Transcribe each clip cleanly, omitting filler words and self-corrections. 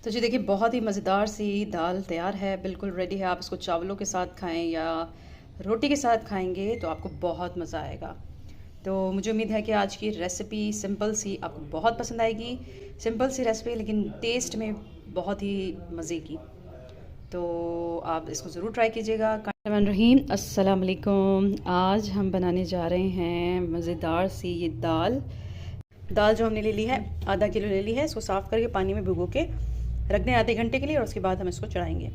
तो जी देखिए, बहुत ही मज़ेदार सी दाल तैयार है, बिल्कुल रेडी है। आप इसको चावलों के साथ खाएं या रोटी के साथ खाएंगे तो आपको बहुत मज़ा आएगा। तो मुझे उम्मीद है कि आज की रेसिपी सिंपल सी आपको बहुत पसंद आएगी। सिंपल सी रेसिपी लेकिन टेस्ट में बहुत ही मज़े की। तो आप इसको ज़रूर ट्राई कीजिएगा। रहीम अस्सलाम वालेकुम। आज हम बनाने जा रहे हैं मज़ेदार सी ये दाल। दाल जो हमने ले ली है, आधा किलो ले ली है। इसको साफ़ करके पानी में भिगो के रख दें आधे घंटे के लिए, और उसके बाद हम इसको चढ़ाएंगे।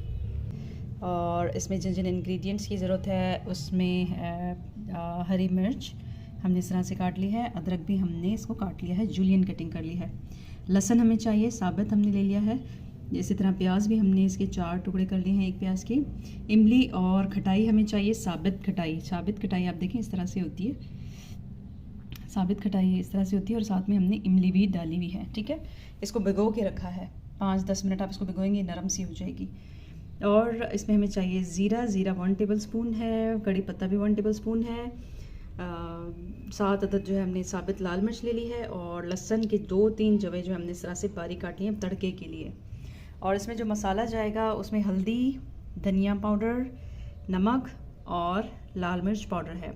और इसमें जिन जिन इंग्रेडिएंट्स की ज़रूरत है उसमें है हरी मिर्च हमने इस तरह से काट ली है, अदरक भी हमने इसको काट लिया है, जूलियन कटिंग कर ली है। लहसुन हमें चाहिए साबित, हमने ले लिया है। इसी तरह प्याज भी हमने इसके 4 टुकड़े कर लिए हैं एक प्याज के। इमली और खटाई हमें चाहिए, साबित खटाई। साबित खटाई आप देखें इस तरह से होती है, साबित खटाई इस तरह से होती है। और साथ में हमने इमली भी डाली हुई है। ठीक है, इसको भिगो के रखा है 5-10 मिनट आप इसको भिगोएंगे, नरम सी हो जाएगी। और इसमें हमें चाहिए ज़ीरा 1 टेबल स्पून है, कड़ी पत्ता भी 1 टेबल स्पून है। 7 अदद जो है हमने साबित लाल मिर्च ले ली है, और लहसुन के 2-3 जवे जो हमने इस तरह से बारीक काटी हैं तड़के के लिए। और इसमें जो मसाला जाएगा उसमें हल्दी, धनिया पाउडर, नमक और लाल मिर्च पाउडर है।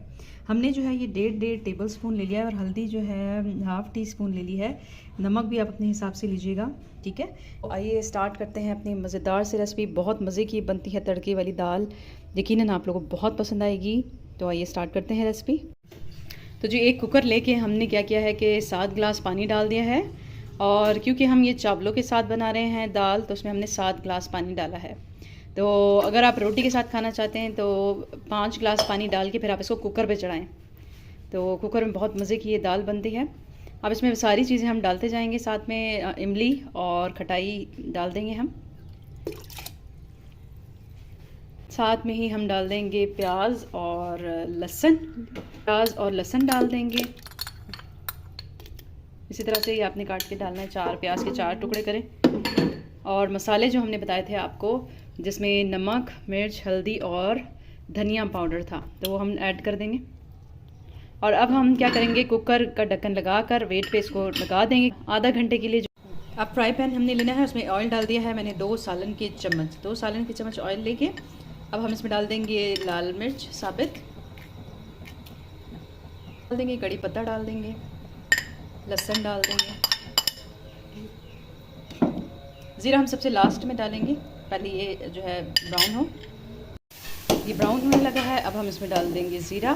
हमने जो है ये 1.5 टेबल स्पून ले लिया है, और हल्दी जो है हाफ़ टी स्पून ले ली है। नमक भी आप अपने हिसाब से लीजिएगा। ठीक है, तो आइए स्टार्ट करते हैं अपनी मज़ेदार सी रेसिपी। बहुत मज़े की बनती है तड़के वाली दाल, यकीनन आप लोगों को बहुत पसंद आएगी। तो आइए स्टार्ट करते हैं रेसिपी। तो जी एक कुकर लेके हमने क्या किया है कि 7 गिलास पानी डाल दिया है। और क्योंकि हम ये चावलों के साथ बना रहे हैं दाल, तो उसमें हमने 7 गिलास पानी डाला है। तो अगर आप रोटी के साथ खाना चाहते हैं तो 5 गिलास पानी डाल के फिर आप इसको कुकर पे चढ़ाएं। तो कुकर में बहुत मज़े की ये दाल बनती है। अब इसमें सारी चीज़ें हम डालते जाएंगे, साथ में इमली और खटाई डाल देंगे हम। साथ में ही हम डाल देंगे प्याज और लहसुन। प्याज और लहसुन डाल देंगे। इसी तरह से ही आपने काट के डालना है, 4 प्याज के 4 टुकड़े करें। और मसाले जो हमने बताए थे आपको, जिसमें नमक, मिर्च, हल्दी और धनिया पाउडर था, तो वो हम ऐड कर देंगे। और अब हम क्या करेंगे, कुकर का ढक्कन लगाकर वेट पे इसको लगा देंगे आधा घंटे के लिए। अब फ्राई पैन हमने लेना है, उसमें ऑयल डाल दिया है मैंने 2 सालन के चम्मच। 2 सालन के चम्मच ऑयल लेके अब हम इसमें डाल देंगे लाल मिर्च साबित, डाल देंगे कड़ी पत्ता, डाल देंगे लहसुन, डाल देंगे ज़ीरा हम सबसे लास्ट में डालेंगे, पहले ये जो है ब्राउन हो। ये ब्राउन होने लगा है, अब हम इसमें डाल देंगे ज़ीरा।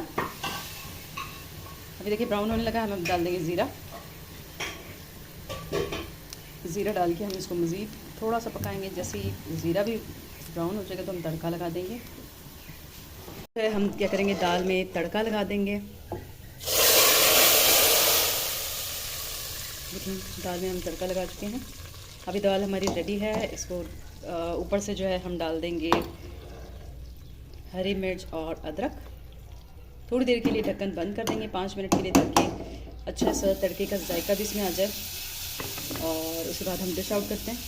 अभी देखिए ब्राउन होने लगा है, हम डाल देंगे ज़ीरा। ज़ीरा डाल के हम इसको मज़ीद थोड़ा सा पकाएंगे। जैसे ही ज़ीरा भी ब्राउन हो जाएगा तो हम तड़का लगा देंगे। तो हम क्या करेंगे, दाल में तड़का लगा देंगे। देखिए दाल में हम तड़का लगा चुके हैं। अभी दाल हमारी रेडी है। इसको ऊपर से जो है हम डाल देंगे हरी मिर्च और अदरक। थोड़ी देर के लिए ढक्कन बंद कर देंगे 5 मिनट के लिए, ताकि अच्छा सा तड़के का जायका भी इसमें आ जाए। और उसके बाद हम डिश आउट करते हैं।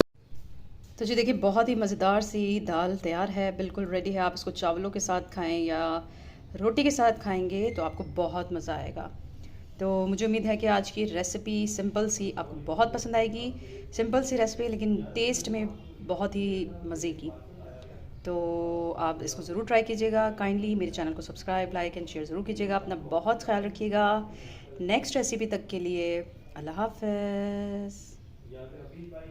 तो जी देखिए, बहुत ही मज़ेदार सी दाल तैयार है, बिल्कुल रेडी है। आप इसको चावलों के साथ खाएं या रोटी के साथ खाएंगे तो आपको बहुत मज़ा आएगा। तो मुझे उम्मीद है कि आज की रेसिपी सिंपल सी आपको बहुत पसंद आएगी। सिंपल सी रेसिपी लेकिन टेस्ट में बहुत ही मज़े की। तो आप इसको ज़रूर ट्राई कीजिएगा। काइंडली मेरे चैनल को सब्सक्राइब, लाइक एंड शेयर ज़रूर कीजिएगा। अपना बहुत ख्याल रखिएगा। नेक्स्ट रेसिपी तक के लिए अल्लाह हाफ़िज़।